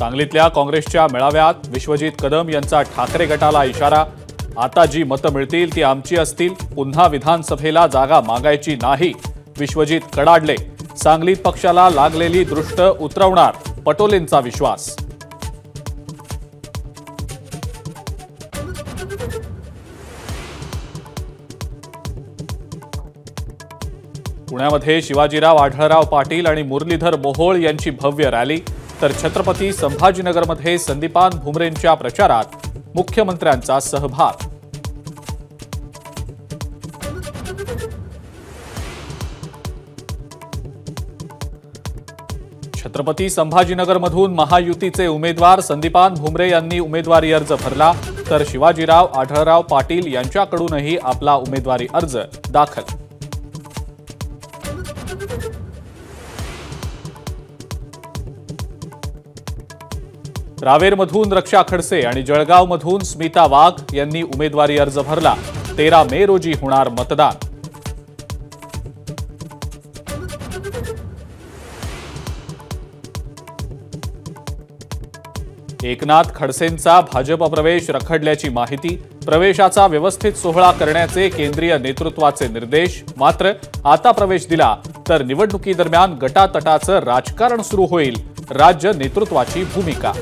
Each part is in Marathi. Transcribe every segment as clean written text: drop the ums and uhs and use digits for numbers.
सांगलीतल्या काँग्रेसच्या मेळाव्यात विश्वजित कदम यांचा ठाकरे गटाला इशारा। आता जी मतं मिळतील ती आमची असतील, पुन्हा विधानसभेला जागा मागायची नाही। विश्वजित कडाडले। सांगलीत पक्षाला लागलेली दृष्ट उतरवणार, पटोलेंचा विश्वास। पुण्यामध्ये शिवाजीराव आढळराव पाटील आणि मुरलीधर मोहोळ यांची भव्य रॅली, तर छत्रपती संभाजीनगरमध्ये संदीपान भुमरेंच्या प्रचारात मुख्यमंत्र्यांचा सहभाग। छत्रपती संभाजीनगरमधून महायुतीचे उमेदवार संदीपान भुमरे यांनी उमेदवारी अर्ज भरला, तर शिवाजीराव आढळराव पाटील यांच्याकडूनही आपला उमेदवारी अर्ज दाखल। रावेरमधून रक्षा खडसे आणि जळगावमधून स्मिता वाघ यांनी उमेदवारी अर्ज भरला। 13 मे रोजी होणार मतदान। एकनाथ खडसेंचा भाजप प्रवेश रखडल्याची माहिती। प्रवेशाचा व्यवस्थित सोहळा करण्याचे केंद्रीय नेतृत्वाचे निर्देश। मात्र आता प्रवेश दिला तर निवडणुकीदरम्यान गटातटाचं राजकारण सुरू होईल, राज्य नेतृत्वाची भूमिका।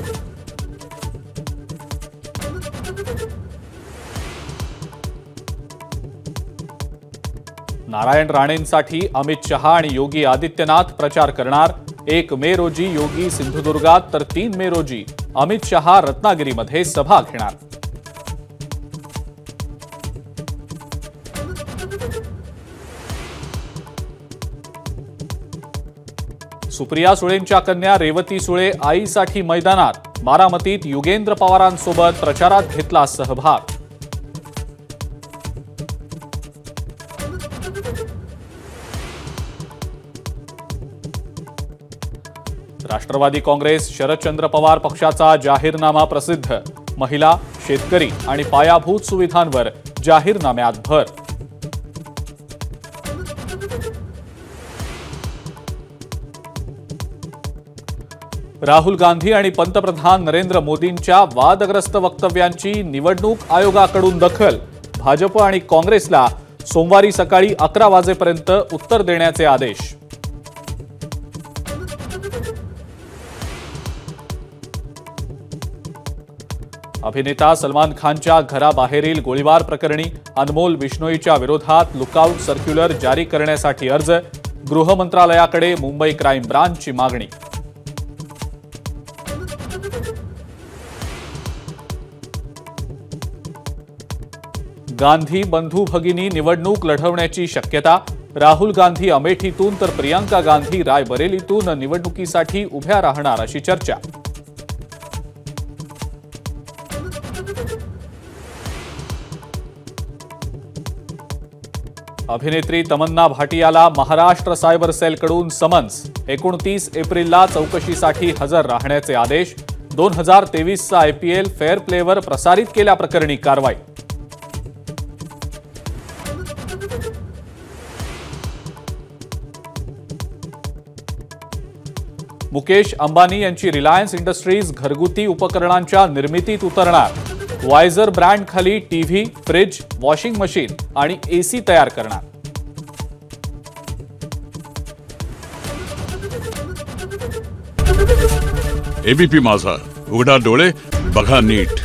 नारायण राणेंसाठी अमित शहा आणि योगी आदित्यनाथ प्रचार करणार। 1 मे रोजी योगी सिंधुदुर्गात, तर 3 मे रोजी अमित शहा रत्नागिरीमध्ये सभा घेणार। सुप्रिया सुळेंच्या कन्या रेवती सुळे आईसाठी मैदानात। बारामतीत युगेंद्र पवारांसोबत प्रचारात घेतला सहभाग। राष्ट्रवादी काँग्रेस शरदचंद्र पवार पक्षाचा जाहीरनामा प्रसिद्ध। महिला, शेतकरी आणि पायाभूत सुविधांवर जाहीरनाम्यात भर। राहुल गांधी आणि पंतप्रधान नरेंद्र मोदींच्या वादग्रस्त वक्तव्यांची निवडणूक आयोगाकडून दखल। भाजप आणि काँग्रेसला सोमवारी सकाळी 11 वाजेपर्यंत उत्तर देण्याचे आदेश। अभिनेता सलमान खानच्या घराबाहेरील गोळीबार प्रकरणी अनमोल बिश्नोईच्या विरोधात लुकआउट सर्क्युलर जारी करण्यासाठी अर्ज। गृह मंत्रालयाकडे मुंबई क्राईम ब्रांचची मागणी। गांधी बंधू भगिनी निवडणूक लढवण्याची शक्यता। राहुल गांधी अमेठीतून तर प्रियंका गांधी रायबरेलीतून निवडणुकीसाठी उभ्या राहणार अशी चर्चा। अभिनेत्री तमन्ना भाटियाला महाराष्ट्र सायबर सेलकडून समन्स। 29 एप्रिलला चौकशीसाठी हजर राहण्याचे आदेश। 2023चा IPL फेअर प्लेवर प्रसारित केल्याप्रकरणी कारवाई। मुकेश अंबानी यांची रिलायन्स इंडस्ट्रीज घरगुती उपकरणांच्या निर्मितीत उतरणार। वायझर ब्रँड खाली टीव्ही, फ्रिज, वॉशिंग मशीन आणि AC तयार करणार। ABP माझा, उघडा डोळे बघा नीट।